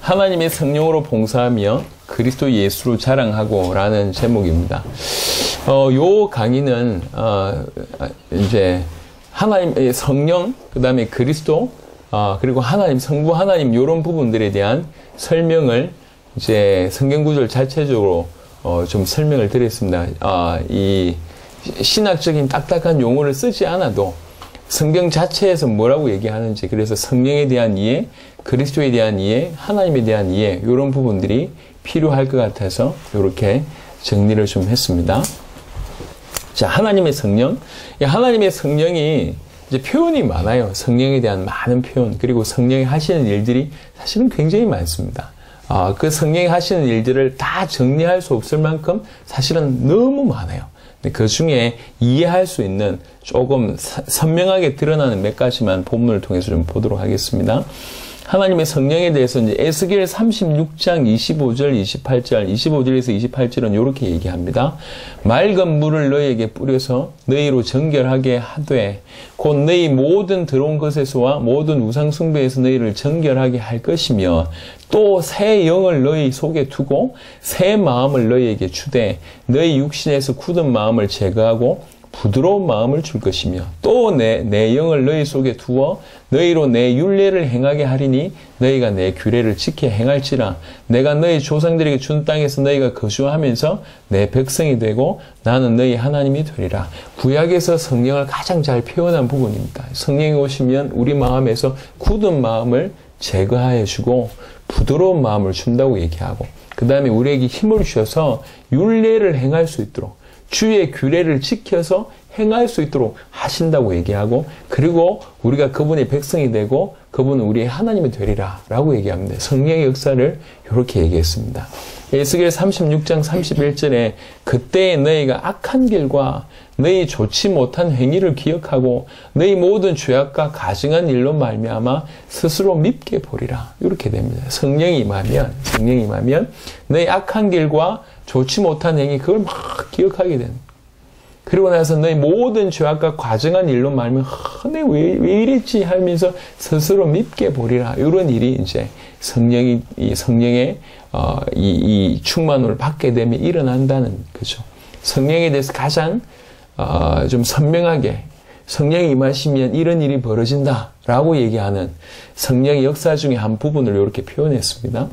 하나님의 성령으로 봉사하며 그리스도 예수로 자랑하고 라는 제목입니다. 요 강의는 이제 하나님의 성령, 그 다음에 그리스도, 그리고 하나님, 성부 하나님 요런 부분들에 대한 설명을 이제 성경 구절 자체적으로 좀 설명을 드렸습니다. 이 신학적인 딱딱한 용어를 쓰지 않아도 성경 자체에서 뭐라고 얘기하는지, 그래서 성령에 대한 이해, 그리스도에 대한 이해, 하나님에 대한 이해, 이런 부분들이 필요할 것 같아서 이렇게 정리를 좀 했습니다. 자, 하나님의 성령. 하나님의 성령이 이제 표현이 많아요. 성령에 대한 많은 표현, 그리고 성령이 하시는 일들이 사실은 굉장히 많습니다. 그 성령이 하시는 일들을 다 정리할 수 없을 만큼 사실은 너무 많아요. 그 중에 이해할 수 있는 조금 선명하게 드러나는 몇 가지만 본문을 통해서 좀 보도록 하겠습니다. 하나님의 성령에 대해서 이제 에스겔 36장 25절, 28절, 25절에서 28절은 이렇게 얘기합니다. 맑은 물을 너희에게 뿌려서 너희로 정결하게 하되 곧 너희 모든 들어온 것에서와 모든 우상 숭배에서 너희를 정결하게 할 것이며 또 새 영을 너희 속에 두고 새 마음을 너희에게 주되 너희 육신에서 굳은 마음을 제거하고 부드러운 마음을 줄 것이며 또 내 영을 너희 속에 두어 너희로 내 율례를 행하게 하리니 너희가 내 규례를 지켜 행할지라. 내가 너희 조상들에게 준 땅에서 너희가 거주하면서 내 백성이 되고 나는 너희 하나님이 되리라. 구약에서 성령을 가장 잘 표현한 부분입니다. 성령이 오시면 우리 마음에서 굳은 마음을 제거하여 주고 부드러운 마음을 준다고 얘기하고, 그 다음에 우리에게 힘을 주셔서 율례를 행할 수 있도록, 주의 규례를 지켜서 행할 수 있도록 하신다고 얘기하고, 그리고 우리가 그분의 백성이 되고 그분은 우리의 하나님이 되리라 라고 얘기합니다. 성령의 역사를 이렇게 얘기했습니다. 에스겔 36장 31절에 그때에 너희가 악한 길과 너희 좋지 못한 행위를 기억하고 너희 모든 죄악과 가증한 일로 말미암아 스스로 밉게 보리라. 이렇게 됩니다. 성령이 임하면 너희 악한 길과 좋지 못한 행위, 그걸 막 기억하게 되는. 그리고 나서 너희 모든 죄악과 과정한 일로 말하면 내가 왜 이랬지 하면서 스스로 밉게 보리라. 이런 일이 이제 성령의 이 충만을 받게 되면 일어난다는 거죠. 성령에 대해서 가장 좀 선명하게 성령이 임하시면 이런 일이 벌어진다라고 얘기하는 성령의 역사 중에 한 부분을 이렇게 표현했습니다.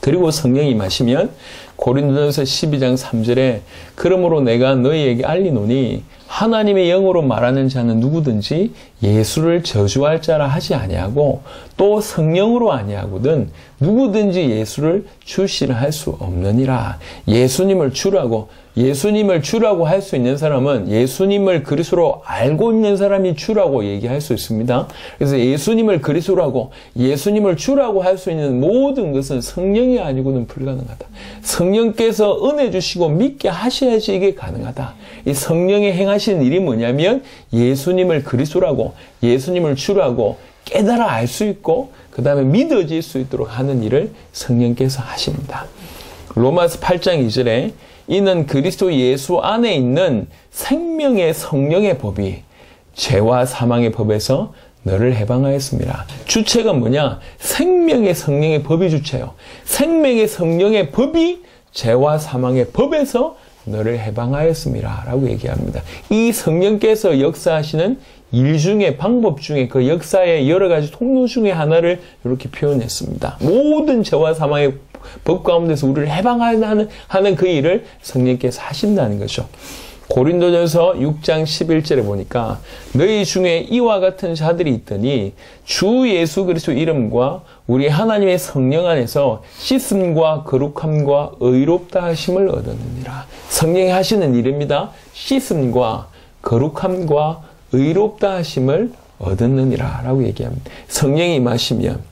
그리고 성령이 임하시면 고린도전서 12장 3절에 그러므로 내가 너희에게 알리노니 하나님의 영으로 말하는 자는 누구든지 예수를 저주할 자라 하지 아니하고 또 성령으로 아니하거든 누구든지 예수를 주시라 할 수 없느니라. 예수님을 주라고 할 수 있는 사람은 예수님을 그리스도로 알고 있는 사람이 주라고 얘기할 수 있습니다. 그래서 예수님을 그리스도라고, 예수님을 주라고 할 수 있는 모든 것은 성령이 아니고는 불가능하다. 성령께서 은혜 주시고 믿게 하셔야지 이게 가능하다. 이 성령이 행하시는 일이 뭐냐면 예수님을 그리스도라고, 예수님을 주라고 깨달아 알 수 있고 그 다음에 믿어질 수 있도록 하는 일을 성령께서 하십니다. 로마서 8장 2절에 이는 그리스도 예수 안에 있는 생명의 성령의 법이 죄와 사망의 법에서 너를 해방하였습니다. 주체가 뭐냐? 생명의 성령의 법이 주체요. 생명의 성령의 법이 죄와 사망의 법에서 너를 해방하였습니다. 라고 얘기합니다. 이 성령께서 역사하시는 일 중에, 방법 중에, 그 역사의 여러 가지 통로 중에 하나를 이렇게 표현했습니다. 모든 죄와 사망의 법 가운데서 우리를 해방하는 그 일을 성령께서 하신다는 거죠. 고린도전서 6장 11절에 보니까 너희 중에 이와 같은 자들이 있더니 주 예수 그리스도 이름과 우리 하나님의 성령 안에서 씻음과 거룩함과 의롭다 하심을 얻었느니라. 성령이 하시는 일입니다. 씻음과 거룩함과 의롭다 하심을 얻었느니라 라고 얘기합니다. 성령이 임하시면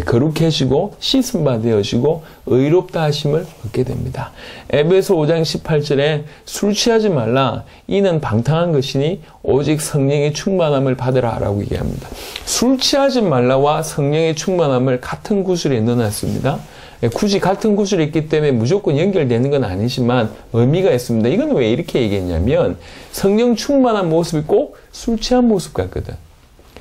거룩해지고 씻음바 되어지고 의롭다 하심을 얻게 됩니다. 에베소 5장 18절에 술 취하지 말라 이는 방탕한 것이니 오직 성령의 충만함을 받으라 라고 얘기합니다. 술 취하지 말라와 성령의 충만함을 같은 구절에 넣어놨습니다. 굳이 같은 구절이 있기 때문에 무조건 연결되는 건 아니지만 의미가 있습니다. 이건 왜 이렇게 얘기했냐면 성령 충만한 모습이 꼭 술 취한 모습 같거든.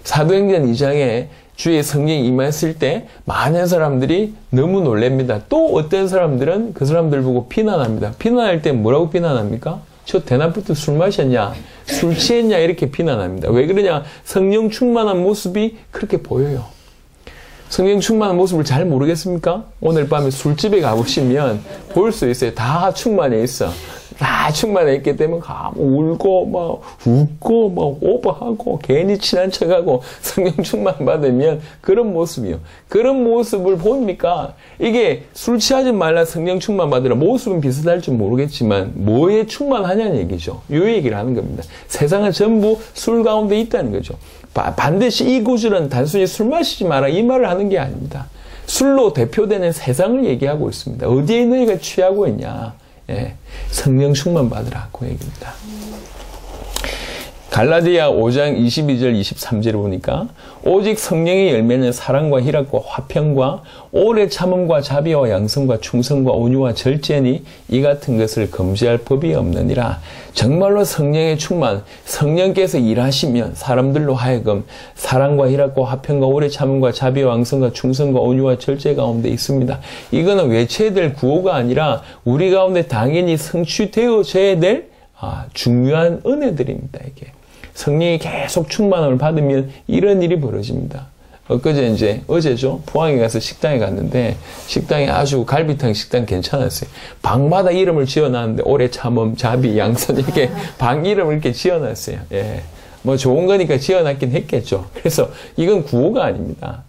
사도행전 2장에 주의 성령이 임했을 때 많은 사람들이 너무 놀랍니다. 또 어떤 사람들은 그 사람들 보고 비난합니다. 비난할 때 뭐라고 비난합니까? 저 대낮부터 술 마셨냐? 술 취했냐? 이렇게 비난합니다. 왜 그러냐? 성령 충만한 모습이 그렇게 보여요. 성령 충만한 모습을 잘 모르겠습니까? 오늘 밤에 술집에 가보시면 볼 수 있어요. 다 충만해 있어. 다 충만해 있기 때문에 울고 막 웃고 막 오버하고 괜히 친한 척하고 성령 충만 받으면 그런 모습이요. 그런 모습을 보니까 이게 술 취하지 말라 성령 충만 받으라 모습은 비슷할지 모르겠지만 뭐에 충만하냐는 얘기죠. 이 얘기를 하는 겁니다. 세상은 전부 술 가운데 있다는 거죠. 반드시 이 구절은 단순히 술 마시지 마라 이 말을 하는 게 아닙니다. 술로 대표되는 세상을 얘기하고 있습니다. 어디에 너희가 취하고 있냐. 예, 성령 충만 받으라 그 얘기입니다. 갈라디아 5장 22절 23절을 보니까 오직 성령의 열매는 사랑과 희락과 화평과 오래 참음과 자비와 양성과 충성과 온유와 절제니 이 같은 것을 금지할 법이 없느니라. 정말로 성령의 충만, 성령께서 일하시면 사람들로 하여금 사랑과 희락과 화평과 오래 참음과 자비와 양성과 충성과 온유와 절제 가운데 있습니다. 이거는 외쳐야 될 구호가 아니라 우리 가운데 당연히 성취되어져야 될 중요한 은혜들입니다. 이게. 성령이 계속 충만함을 받으면 이런 일이 벌어집니다. 어제죠? 포항에 가서 식당에 갔는데, 식당에 아주 갈비탕 식당 괜찮았어요. 방마다 이름을 지어놨는데, 오래 참음, 자비, 양선, 이렇게 방 이름을 이렇게 지어놨어요. 예. 뭐 좋은 거니까 지어놨긴 했겠죠. 그래서 이건 구호가 아닙니다.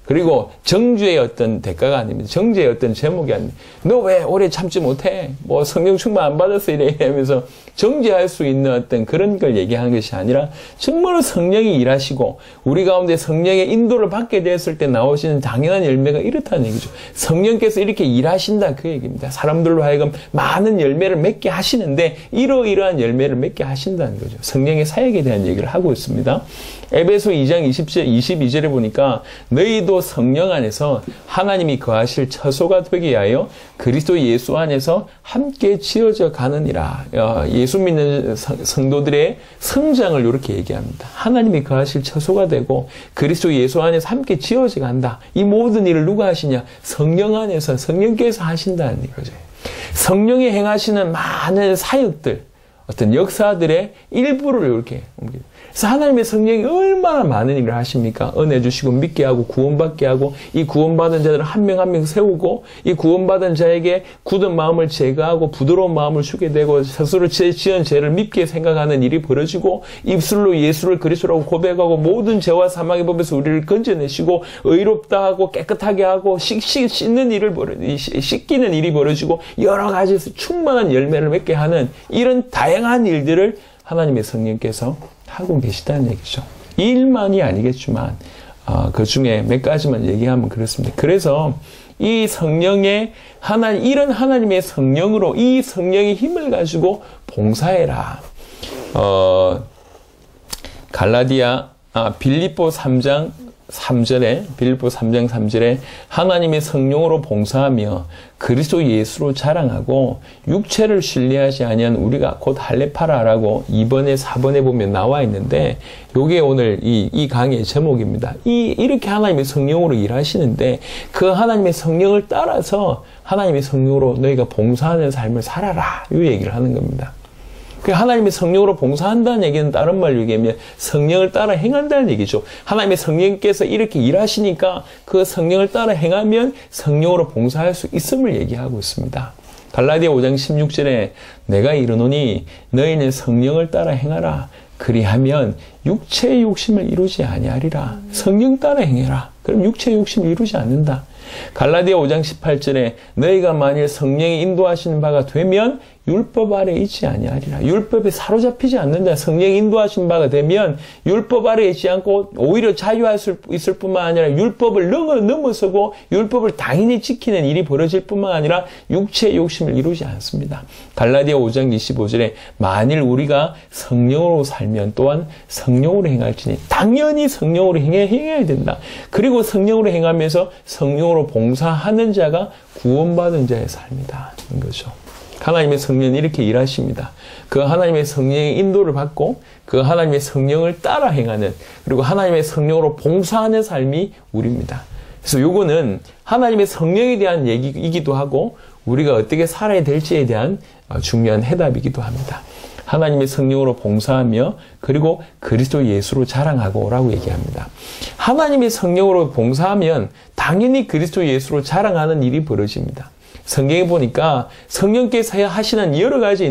그리고 정죄의 어떤 대가가 아닙니다. 정죄의 어떤 제목이 아닙니다. 너 왜 오래 참지 못해? 뭐 성령 충만 안 받았어? 이러면서 정죄할 수 있는 어떤 그런 걸 얘기하는 것이 아니라 정말로 성령이 일하시고 우리 가운데 성령의 인도를 받게 되었을 때 나오시는 당연한 열매가 이렇다는 얘기죠. 성령께서 이렇게 일하신다 그 얘기입니다. 사람들로 하여금 많은 열매를 맺게 하시는데 이러이러한 열매를 맺게 하신다는 거죠. 성령의 사역에 대한 얘기를 하고 있습니다. 에베소 2장 22절에 보니까 너희도 성령 안에서 하나님이 거하실 처소가 되게 하여 그리스도 예수 안에서 함께 지어져 가느니라. 예수 믿는 성도들의 성장을 이렇게 얘기합니다. 하나님이 거하실 처소가 되고 그리스도 예수 안에서 함께 지어져 간다. 이 모든 일을 누가 하시냐? 성령 안에서 성령께서 하신다는 거죠. 성령이 행하시는 많은 사역들, 어떤 역사들의 일부를 이렇게 옮깁니다. 그래서 하나님의 성령이 얼마나 많은 일을 하십니까? 은혜 주시고 믿게 하고 구원받게 하고 이 구원받은 자들을 한 명 한 명 세우고 이 구원받은 자에게 굳은 마음을 제거하고 부드러운 마음을 주게 되고 스스로 지은 죄를 밉게 생각하는 일이 벌어지고 입술로 예수를 그리스도라고 고백하고 모든 죄와 사망의 법에서 우리를 건져내시고 의롭다 하고 깨끗하게 하고 씻는 일을 씻기는 일이 벌어지고 여러 가지에서 충만한 열매를 맺게 하는 이런 다양한 일들을 하나님의 성령께서 하고 계시다는 얘기죠. 이 일만이 아니겠지만 그 중에 몇 가지만 얘기하면 그렇습니다. 그래서 이 성령의 이런 하나님의 성령으로 이 성령의 힘을 가지고 봉사해라. 빌립보 3장 3절에 하나님의 성령으로 봉사하며 그리스도 예수로 자랑하고 육체를 신뢰하지 아니한 우리가 곧 할례파라라고 2번에 4번에 보면 나와 있는데 요게 오늘 이 강의의 제목입니다. 이렇게 하나님의 성령으로 일하시는데 그 하나님의 성령을 따라서 하나님의 성령으로 너희가 봉사하는 삶을 살아라. 이 얘기를 하는 겁니다. 하나님의 성령으로 봉사한다는 얘기는 다른 말로 얘기하면 성령을 따라 행한다는 얘기죠. 하나님의 성령께서 이렇게 일하시니까 그 성령을 따라 행하면 성령으로 봉사할 수 있음을 얘기하고 있습니다. 갈라디아 5장 16절에 내가 이르노니 너희는 성령을 따라 행하라. 그리하면 육체의 욕심을 이루지 아니하리라. 성령 따라 행해라. 그럼 육체의 욕심을 이루지 않는다. 갈라디아 5장 18절에 너희가 만일 성령이 인도하시는 바가 되면 율법 아래 있지 아니하리라. 율법에 사로잡히지 않는다. 성령이 인도하신 바가 되면 율법 아래 있지 않고 오히려 자유할 수 있을 뿐만 아니라 율법을 넘어서고 율법을 당연히 지키는 일이 벌어질 뿐만 아니라 육체의 욕심을 이루지 않습니다. 갈라디아 5장 25절에 만일 우리가 성령으로 살면 또한 성령으로 행할지니 당연히 성령으로 행해야 된다. 그리고 성령으로 행하면서 성령으로 봉사하는 자가 구원받은 자의 삶이다. 이런 거죠. 하나님의 성령은 이렇게 일하십니다. 그 하나님의 성령의 인도를 받고 그 하나님의 성령을 따라 행하는, 그리고 하나님의 성령으로 봉사하는 삶이 우리입니다. 그래서 요거는 하나님의 성령에 대한 얘기이기도 하고 우리가 어떻게 살아야 될지에 대한 중요한 해답이기도 합니다. 하나님의 성령으로 봉사하며 그리고 그리스도 예수로 자랑하고 라고 얘기합니다. 하나님의 성령으로 봉사하면 당연히 그리스도 예수로 자랑하는 일이 벌어집니다. 성경에 보니까 성령께서 하시는 여러 가지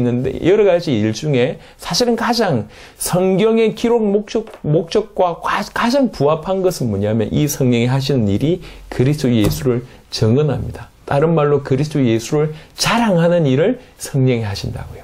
일 중에 사실은 가장 성경의 기록 목적과 가장 부합한 것은 뭐냐면 이 성령이 하시는 일이 그리스도 예수를 증언합니다. 다른 말로 그리스도 예수를 자랑하는 일을 성령이 하신다고요.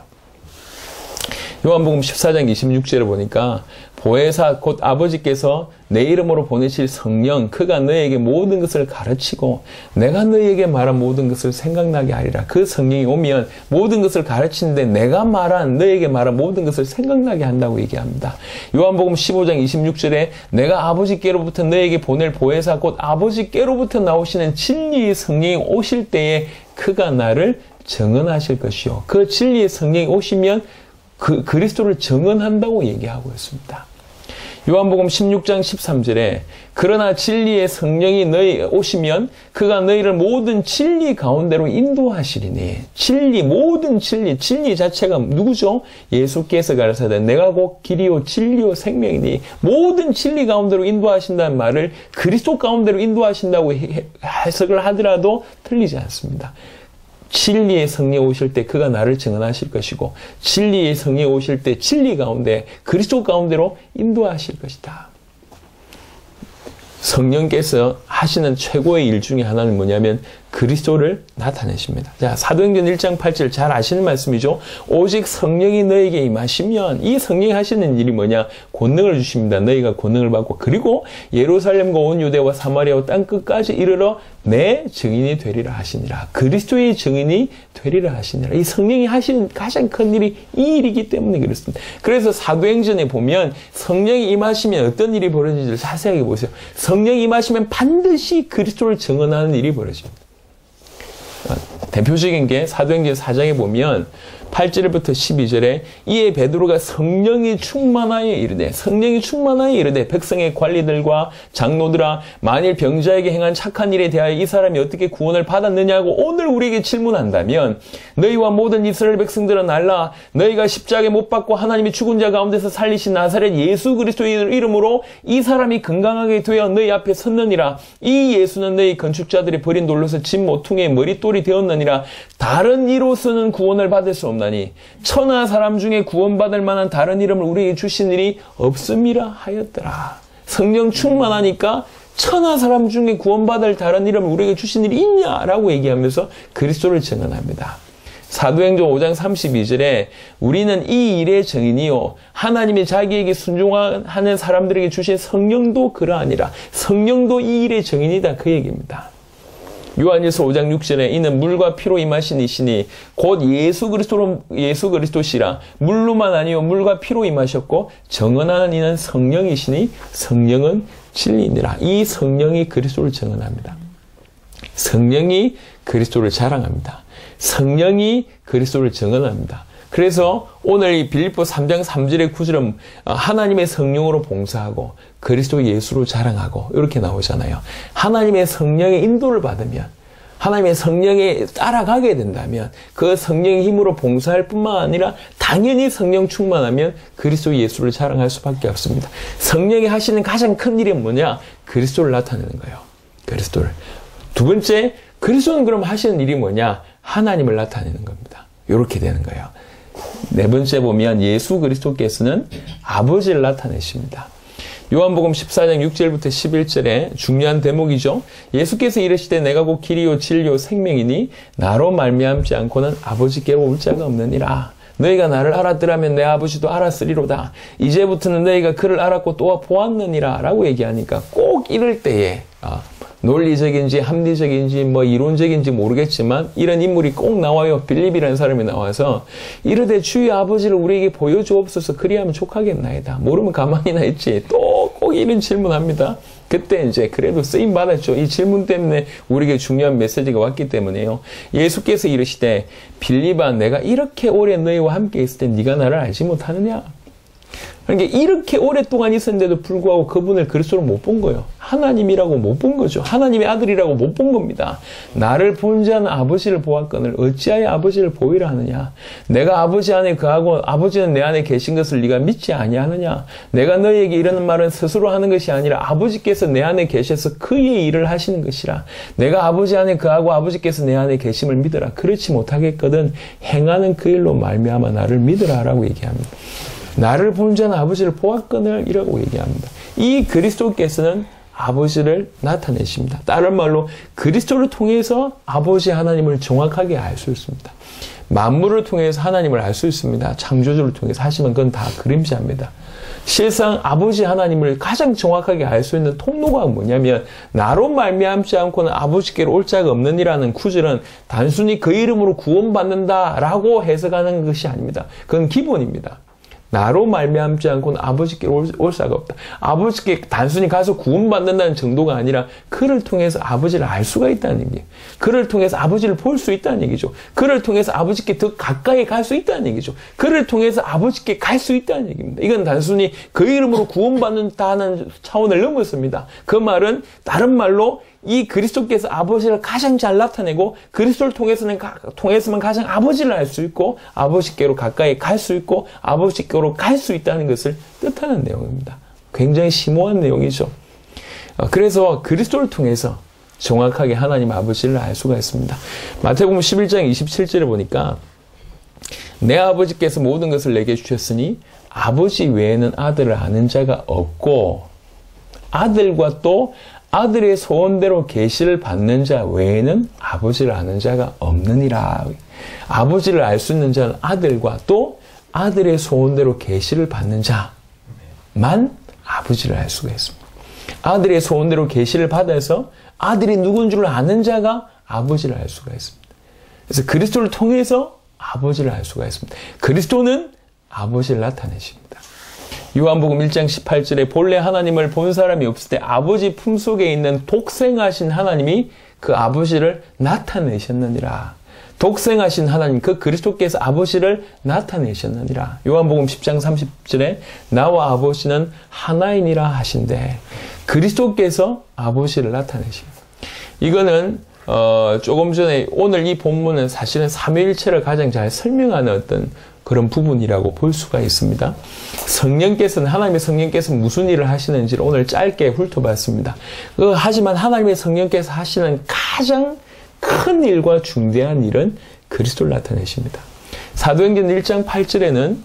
요한복음 14장 26절에 보니까 보혜사 곧 아버지께서 내 이름으로 보내실 성령 그가 너에게 모든 것을 가르치고 내가 너에게 말한 모든 것을 생각나게 하리라. 그 성령이 오면 모든 것을 가르치는데 내가 너에게 말한 모든 것을 생각나게 한다고 얘기합니다. 요한복음 15장 26절에 내가 아버지께로부터 너에게 보낼 보혜사 곧 아버지께로부터 나오시는 진리의 성령이 오실 때에 그가 나를 증언하실 것이요. 그 진리의 성령이 오시면 그리스도를 증언한다고 얘기하고 있습니다. 요한복음 16장 13절에 그러나 진리의 성령이 너희 오시면 그가 너희를 모든 진리 가운데로 인도하시리니. 모든 진리 자체가 누구죠? 예수께서 가르치되 내가 곧 길이요 진리요 생명이니. 모든 진리 가운데로 인도하신다는 말을 그리스도 가운데로 인도하신다고 해석을 하더라도 틀리지 않습니다. 진리의 성령이 오실 때 그가 나를 증언하실 것이고 진리의 성령이 오실 때 진리 가운데 그리스도 가운데로 인도하실 것이다. 성령께서 하시는 최고의 일 중에 하나는 뭐냐면 그리스도를 나타내십니다. 자, 사도행전 1장 8절 잘 아시는 말씀이죠. 오직 성령이 너에게 임하시면, 이 성령이 하시는 일이 뭐냐? 권능을 주십니다. 너희가 권능을 받고 그리고 예루살렘과 온 유대와 사마리아와 땅끝까지 이르러 내 증인이 되리라 하시니라. 그리스도의 증인이 되리라 하시니라. 이 성령이 하시는 가장 큰 일이 이 일이기 때문에 그렇습니다. 그래서 사도행전에 보면 성령이 임하시면 어떤 일이 벌어지는지를 자세하게 보세요. 성령이 임하시면 반드시 그리스도를 증언하는 일이 벌어집니다. 대표적인 게 사도행전 4장에 보면 8절부터 12절에 이에 베드로가 성령이 충만하여 이르되 백성의 관리들과 장로들아 만일 병자에게 행한 착한 일에 대하여 이 사람이 어떻게 구원을 받았느냐고 오늘 우리에게 질문한다면 너희와 모든 이스라엘 백성들은 알라. 너희가 십자가에 못 박고 하나님이 죽은 자 가운데서 살리신 나사렛 예수 그리스도의 이름으로 이 사람이 건강하게 되어 너희 앞에 섰느니라. 이 예수는 너희 건축자들이 버린 돌로서 집 모퉁이의 머릿돌이 되었느니라. 다른 이로서는 구원을 받을 수 없나니 천하 사람 중에 구원받을 만한 다른 이름을 우리에게 주신 일이 없음이라 하였더라. 성령 충만하니까 천하 사람 중에 구원받을 다른 이름을 우리에게 주신 일이 있냐라고 얘기하면서 그리스도를 증언합니다. 사도행전 5장 32절에 우리는 이 일의 증인이요 하나님이 자기에게 순종하는 사람들에게 주신 성령도 그러하니라. 성령도 이 일의 증인이다, 그 얘기입니다. 요한일서 5장 6절에 이는 물과 피로 임하신 이시니 곧 예수 그리스도시라. 물로만 아니요 물과 피로 임하셨고 증언하는 이는 성령이시니 성령은 진리니라. 이 성령이 그리스도를 증언합니다. 성령이 그리스도를 자랑합니다. 성령이 그리스도를 증언합니다. 그래서 오늘 이 빌립보 3장 3절의 구절은 하나님의 성령으로 봉사하고 그리스도 예수로 자랑하고 이렇게 나오잖아요. 하나님의 성령의 인도를 받으면, 하나님의 성령에 따라가게 된다면 그 성령의 힘으로 봉사할 뿐만 아니라 당연히 성령 충만하면 그리스도 예수를 자랑할 수밖에 없습니다. 성령이 하시는 가장 큰 일이 뭐냐? 그리스도를 나타내는 거예요. 그리스도를. 두 번째, 그리스도는 그럼 하시는 일이 뭐냐? 하나님을 나타내는 겁니다. 이렇게 되는 거예요. 네 번째 보면 예수 그리스도께서는 아버지를 나타내십니다. 요한복음 14장 6절부터 11절에 중요한 대목이죠. 예수께서 이르시되 내가 곧 길이요 진리요 생명이니 나로 말미암지 않고는 아버지께로 올 자가 없느니라. 너희가 나를 알았더라면 내 아버지도 알았으리로다. 이제부터는 너희가 그를 알았고 또 보았느니라 라고 얘기하니까 꼭 이럴 때에 논리적인지 합리적인지 이론적인지 모르겠지만 이런 인물이 꼭 나와요. 빌립이라는 사람이 나와서 이르되 주의 아버지를 우리에게 보여주옵소서. 그리하면 족하겠나이다. 모르면 가만히나 있지. 또 꼭 이런 질문합니다. 그때 이제 그래도 쓰임 받았죠. 이 질문 때문에 우리에게 중요한 메시지가 왔기 때문에요. 예수께서 이르시되 빌립아 내가 이렇게 오래 너희와 함께 있을 때 네가 나를 알지 못하느냐. 그러니까 이렇게 오랫동안 있었는데도 불구하고 그분을 그리스도로 못 본 거예요. 하나님이라고 못 본 거죠. 하나님의 아들이라고 못 본 겁니다. 나를 본 자는 아버지를 보았거늘 어찌하여 아버지를 보이라 하느냐. 내가 아버지 안에 거하고 아버지는 내 안에 계신 것을 네가 믿지 아니하느냐. 내가 너희에게 이르는 말은 스스로 하는 것이 아니라 아버지께서 내 안에 계셔서 그의 일을 하시는 것이라. 내가 아버지 안에 거하고 아버지께서 내 안에 계심을 믿으라. 그렇지 못하겠거든 행하는 그 일로 말미암아 나를 믿으라 라고 얘기합니다. 나를 본 자는 아버지를 보았거늘 이라고 얘기합니다. 이 그리스도께서는 아버지를 나타내십니다. 다른 말로 그리스도를 통해서 아버지 하나님을 정확하게 알 수 있습니다. 만물을 통해서 하나님을 알 수 있습니다. 창조주를 통해서 하시면 그건 다 그림자입니다. 실상 아버지 하나님을 가장 정확하게 알 수 있는 통로가 뭐냐면 나로 말미암지 않고는 아버지께로 올 자가 없느니라는 구절은 단순히 그 이름으로 구원받는다라고 해석하는 것이 아닙니다. 그건 기본입니다. 나로 말미암지 않고는 아버지께로 올 자가 없다. 아버지께 단순히 가서 구원받는다는 정도가 아니라 그를 통해서 아버지를 알 수가 있다는 얘기예요. 그를 통해서 아버지를 볼 수 있다는 얘기죠. 그를 통해서 아버지께 더 가까이 갈 수 있다는 얘기죠. 그를 통해서 아버지께 갈 수 있다는 얘기입니다. 이건 단순히 그 이름으로 구원받는다는 차원을 넘었습니다. 그 말은 다른 말로 이 그리스도께서 아버지를 가장 잘 나타내고 그리스도를 통해서만 가장 아버지를 알 수 있고 아버지께로 가까이 갈 수 있고 아버지께로 갈 수 있다는 것을 뜻하는 내용입니다. 굉장히 심오한 내용이죠. 그래서 그리스도를 통해서 정확하게 하나님 아버지를 알 수가 있습니다. 마태복음 11장 27절에 보니까 내 아버지께서 모든 것을 내게 주셨으니 아버지 외에는 아들을 아는 자가 없고 아들과 또 아들의 소원대로 계시를 받는 자 외에는 아버지를 아는 자가 없느니라. 아버지를 알 수 있는 자는 아들과 또 아들의 소원대로 계시를 받는 자만 아버지를 알 수가 있습니다. 아들의 소원대로 계시를 받아서 아들이 누군 줄 아는 자가 아버지를 알 수가 있습니다. 그래서 그리스도를 통해서 아버지를 알 수가 있습니다. 그리스도는 아버지를 나타내십니다. 요한복음 1장 18절에 본래 하나님을 본 사람이 없을 때 아버지 품속에 있는 독생하신 하나님이 그 아버지를 나타내셨느니라. 독생하신 하나님, 그 그리스도께서 아버지를 나타내셨느니라. 요한복음 10장 30절에 나와 아버지는 하나이니라 하신대. 그리스도께서 아버지를 나타내십니다. 이거는 조금 전에 오늘 이 본문은 사실은 삼위일체를 가장 잘 설명하는 어떤 그런 부분이라고 볼 수가 있습니다. 성령께서는 하나님의 성령께서 무슨 일을 하시는지를 오늘 짧게 훑어봤습니다. 하지만 하나님의 성령께서 하시는 가장 큰 일과 중대한 일은 그리스도를 나타내십니다. 사도행전 1장 8절에는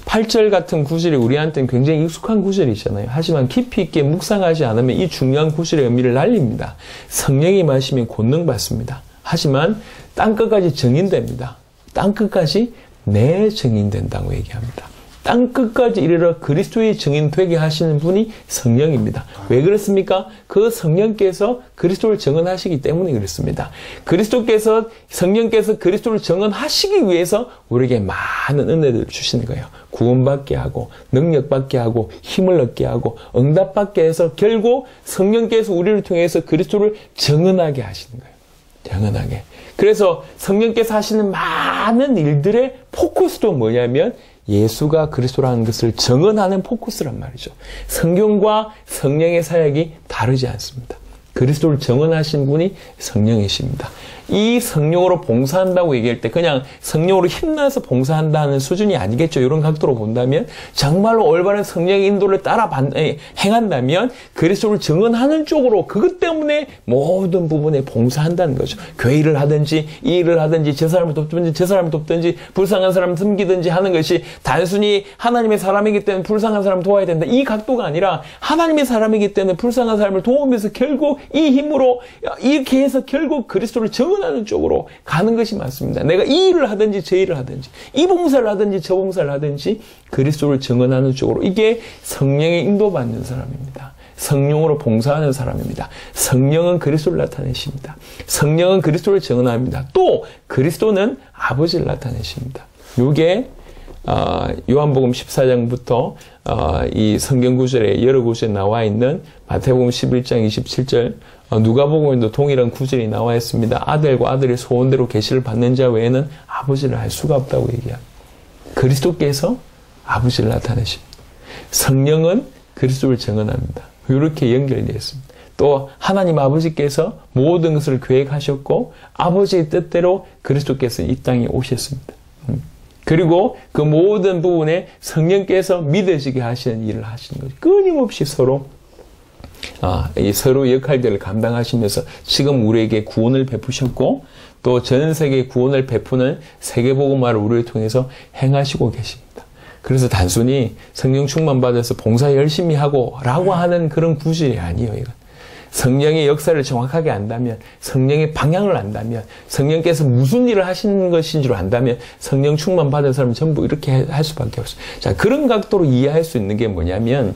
8절 같은 구절이 우리한테는 굉장히 익숙한 구절이잖아요. 하지만 깊이 있게 묵상하지 않으면 이 중요한 구절의 의미를 날립니다. 성령이 마시면 권능 받습니다. 하지만 땅끝까지 증인됩니다. 땅끝까지 내 증인된다고 얘기합니다. 땅끝까지 이르러 그리스도의 증인 되게 하시는 분이 성령입니다. 왜 그렇습니까? 그 성령께서 그리스도를 증언하시기 때문에 그렇습니다. 성령께서 그리스도를 증언하시기 위해서 우리에게 많은 은혜를 주시는 거예요. 구원받게 하고 능력받게 하고 힘을 얻게 하고 응답받게 해서 결국 성령께서 우리를 통해서 그리스도를 증언하게 하시는 거예요. 증언하게. 그래서 성령께서 하시는 많은 일들의 포커스도 뭐냐면 예수가 그리스도라는 것을 증언하는 포커스란 말이죠. 성경과 성령의 사역이 다르지 않습니다. 그리스도를 증언하신 분이 성령이십니다. 이 성령으로 봉사한다고 얘기할 때 그냥 성령으로 힘나서 봉사한다는 수준이 아니겠죠. 이런 각도로 본다면 정말로 올바른 성령의 인도를 따라 행한다면 그리스도를 증언하는 쪽으로 그것 때문에 모든 부분에 봉사한다는 거죠. 교회 일을 하든지 이 일을 하든지 저 사람을 돕든지 저 사람을 돕든지 불쌍한 사람을 섬기든지 하는 것이 단순히 하나님의 사람이기 때문에 불쌍한 사람을 도와야 된다. 이 각도가 아니라 하나님의 사람이기 때문에 불쌍한 사람을 도우면서 결국 이 힘으로 이렇게 해서 결국 그리스도를 증언하는 쪽으로 가는 것이 맞습니다. 내가 이 일을 하든지 저 일을 하든지 이 봉사를 하든지 저 봉사를 하든지 그리스도를 증언하는 쪽으로 이게 성령의 인도받는 사람입니다. 성령으로 봉사하는 사람입니다. 성령은 그리스도를 나타내십니다. 성령은 그리스도를 증언합니다. 또 그리스도는 아버지를 나타내십니다. 이게 요한복음 14장부터 이 성경 구절에 여러 곳에 나와 있는 마태복음 11장 27절, 누가복음에도 동일한 구절이 나와 있습니다. 아들과 아들의 소원대로 계시를 받는 자 외에는 아버지를 알 수가 없다고 얘기합니다. 그리스도께서 아버지를 나타내십니다. 성령은 그리스도를 증언합니다. 이렇게 연결되어 있습니다. 또 하나님 아버지께서 모든 것을 계획하셨고 아버지의 뜻대로 그리스도께서 이 땅에 오셨습니다. 그리고 그 모든 부분에 성령께서 믿어지게 하시는 일을 하시는 거죠. 끊임없이 서로 서로 역할들을 감당하시면서 지금 우리에게 구원을 베푸셨고 또 전 세계 구원을 베푸는 세계복음화를 우리를 통해서 행하시고 계십니다. 그래서 단순히 성령 충만 받아서 봉사 열심히 하고 라고 하는 그런 구절이 아니에요. 이건. 성령의 역사를 정확하게 안다면, 성령의 방향을 안다면, 성령께서 무슨 일을 하시는 것인 줄 안다면 성령 충만 받은 사람은 전부 이렇게 할 수밖에 없어요. 자, 그런 각도로 이해할 수 있는 게 뭐냐면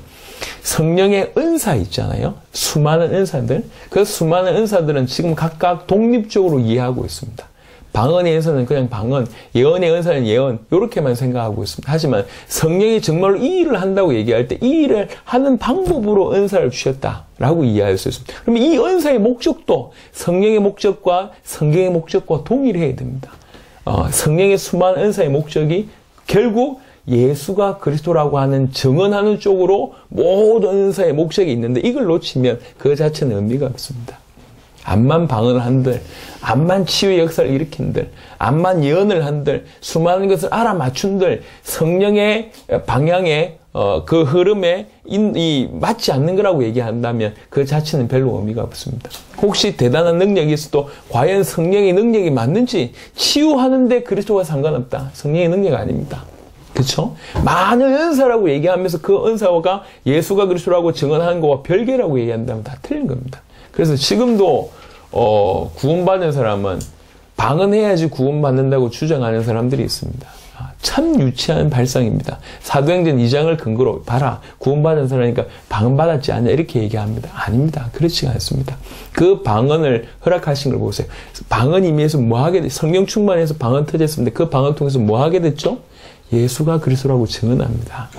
성령의 은사 있잖아요. 수많은 은사들. 그 수많은 은사들은 지금 각각 독립적으로 이해하고 있습니다. 방언의 은사는 그냥 방언, 예언의 은사는 예언, 이렇게만 생각하고 있습니다. 하지만 성령이 정말로 이 일을 한다고 얘기할 때 이 일을 하는 방법으로 은사를 주셨다라고 이해할 수 있습니다. 그러면 이 은사의 목적도 성령의 목적과 성경의 목적과 동일해야 됩니다. 성령의 수많은 은사의 목적이 결국 예수가 그리스도라고 하는 증언하는 쪽으로 모든 은사의 목적이 있는데 이걸 놓치면 그 자체는 의미가 없습니다. 암만 방언을 한들, 암만 치유의 역사를 일으킨들, 암만 예언을 한들, 수많은 것을 알아맞춘들, 성령의 방향에, 그 흐름에 맞지 않는 거라고 얘기한다면 그 자체는 별로 의미가 없습니다. 혹시 대단한 능력이 있어도 과연 성령의 능력이 맞는지 치유하는데 그리스도와 상관없다. 성령의 능력이 아닙니다. 그렇죠? 많은 은사라고 얘기하면서 그 은사가 예수가 그리스도라고 증언하는 것과 별개라고 얘기한다면 다 틀린 겁니다. 그래서 지금도 구원받는 사람은 방언해야지 구원받는다고 주장하는 사람들이 있습니다. 참 유치한 발상입니다. 사도행전 2장을 근거로 봐라. 구원받은 사람이니까 방언받았지 않냐 이렇게 얘기합니다. 아닙니다. 그렇지 않습니다. 그 방언을 허락하신 걸 보세요. 방언 임의해서 뭐 하게 됐죠? 성령 충만해서 방언 터졌습니다. 그 방언 통해서 뭐 하게 됐죠? 예수가 그리스도라고 증언합니다.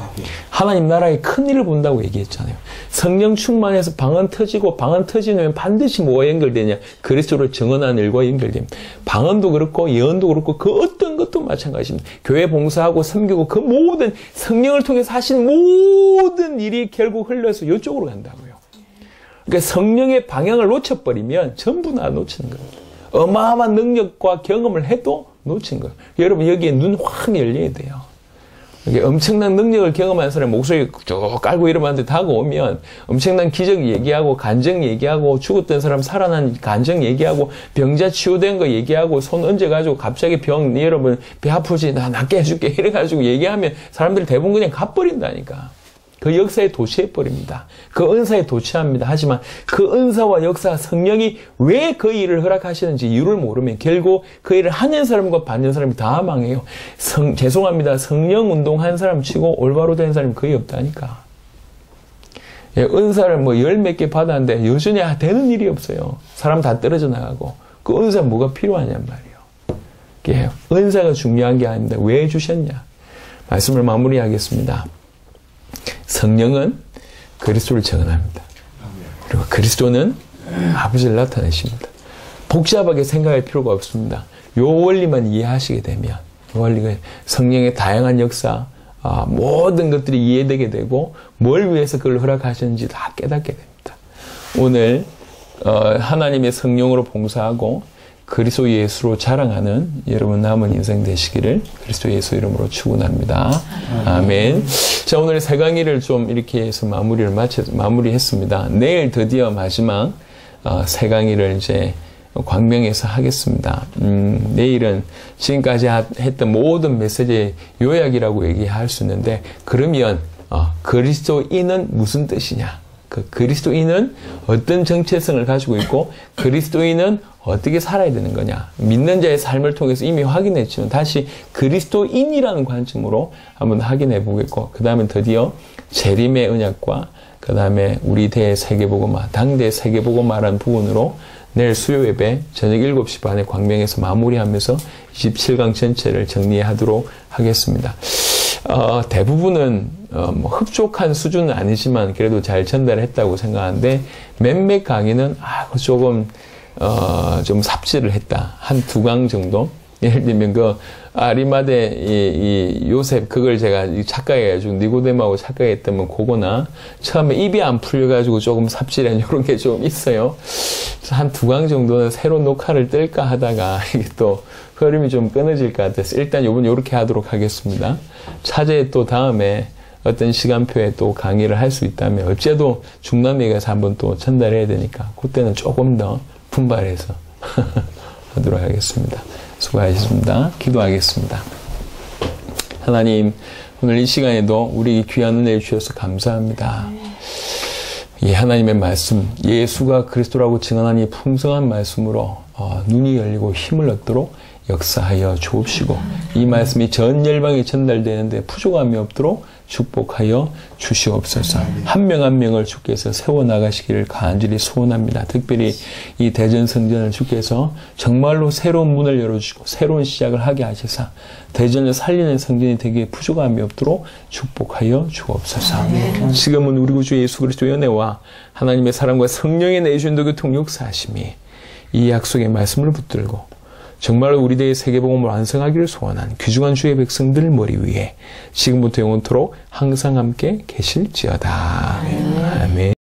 하나님 나라의 큰 일을 본다고 얘기했잖아요. 성령 충만해서 방언 터지고 방언 터지면 반드시 뭐와 연결되냐? 그리스도를 증언하는 일과 연결됩니다. 방언도 그렇고 예언도 그렇고 그 어떤 것도 마찬가지입니다. 교회 봉사하고 섬기고 그 모든 성령을 통해서 하신 모든 일이 결국 흘러서 이쪽으로 간다고요. 그러니까 성령의 방향을 놓쳐버리면 전부 다 놓치는 겁니다. 어마어마한 능력과 경험을 해도 놓친 거예요. 여러분 여기에 눈 확 열려야 돼요. 이게 엄청난 능력을 경험한 사람 목소리 쭉 깔고 이러면한테 다가오면 엄청난 기적 얘기하고 간증 얘기하고 죽었던 사람 살아난 간증 얘기하고 병자 치유된 거 얘기하고 손 얹어가지고 갑자기 병 여러분 배 아프지 나 낫게 해줄게 이래가지고 얘기하면 사람들이 대부분 그냥 가버린다니까. 그 역사에 도취해버립니다. 그 은사에 도취합니다. 하지만 그 은사와 역사, 성령이 왜 그 일을 허락하시는지 이유를 모르면 결국 그 일을 하는 사람과 받는 사람이 다 망해요. 죄송합니다. 성령 운동한 사람 치고 올바로 된 사람이 거의 없다니까. 예, 은사를 뭐 열 몇 개 받았는데 여전히 되는 일이 없어요. 사람 다 떨어져 나가고. 그 은사 뭐가 필요하냔 말이에요. 예, 은사가 중요한 게 아닙니다. 왜 주셨냐? 말씀을 마무리하겠습니다. 성령은 그리스도를 증언합니다. 그리고 그리스도는 아버지를 나타내십니다. 복잡하게 생각할 필요가 없습니다. 요 원리만 이해하시게 되면 요 원리가 성령의 다양한 역사 모든 것들이 이해되게 되고 뭘 위해서 그걸 허락하셨는지 다 깨닫게 됩니다. 오늘 하나님의 성령으로 봉사하고 그리스도 예수로 자랑하는 여러분 남은 인생 되시기를 그리스도 예수 이름으로 축원합니다. 아멘. 자, 오늘 세 강의를 좀 이렇게 해서 마무리했습니다. 내일 드디어 마지막 세 강의를 이제 광명에서 하겠습니다. 내일은 지금까지 했던 모든 메시지의 요약이라고 얘기할 수 있는데 그러면 그리스도인은 무슨 뜻이냐? 그 그리스도인은 어떤 정체성을 가지고 있고 그리스도인은 어떻게 살아야 되는 거냐. 믿는 자의 삶을 통해서 이미 확인했지만 다시 그리스도인이라는 관점으로 한번 확인해 보겠고 그 다음에 드디어 재림의 언약과 그 다음에 우리 대 세계복음화, 당대 세계복음화라는 부분으로 내일 수요 예배 저녁 7시 반에 광명에서 마무리하면서 27강 전체를 정리하도록 하겠습니다. 대부분은 뭐 흡족한 수준은 아니지만 그래도 잘 전달했다고 생각하는데 몇몇 강의는 조금 좀 삽질을 했다. 한 2강 정도. 예를 들면 그 아리마대 이 요셉 그걸 제가 착각해가지고 니고데모하고 착각했다면 그거나 처음에 입이 안 풀려가지고 조금 삽질한 이런 게 좀 있어요. 한 2강 정도는 새로 녹화를 뜰까 하다가 이게 또 흐름이 좀 끊어질 것 같아서 일단 요번 요렇게 하도록 하겠습니다. 차제에 또 다음에 어떤 시간표에 또 강의를 할 수 있다면 어째도 중남미에 가서 한번 또 전달해야 되니까 그때는 조금 더 분발해서 하도록 하겠습니다. 수고하셨습니다. 기도하겠습니다. 하나님, 오늘 이 시간에도 우리 귀한 은혜 주셔서 감사합니다. 이 하나님의 말씀, 예수가 그리스도라고 증언하니 풍성한 말씀으로 눈이 열리고 힘을 얻도록 역사하여 주옵시고 이 말씀이 전 열방에 전달되는데 부족함이 없도록 축복하여 주시옵소서. 한 명 한 명을 주께서 세워나가시기를 간절히 소원합니다. 특별히 이 대전성전을 주께서 정말로 새로운 문을 열어주시고 새로운 시작을 하게 하셔서 대전을 살리는 성전이 되기에 부족함이 없도록 축복하여 주옵소서. 지금은 우리 구주 예수 그리스도의 은혜와 하나님의 사랑과 성령의 내주인도 교통 역사하심이 이 약속의 말씀을 붙들고 정말로 우리 대의 세계복음을 완성하기를 소원한 귀중한 주의 백성들 머리 위에 지금부터 영원토록 항상 함께 계실지어다.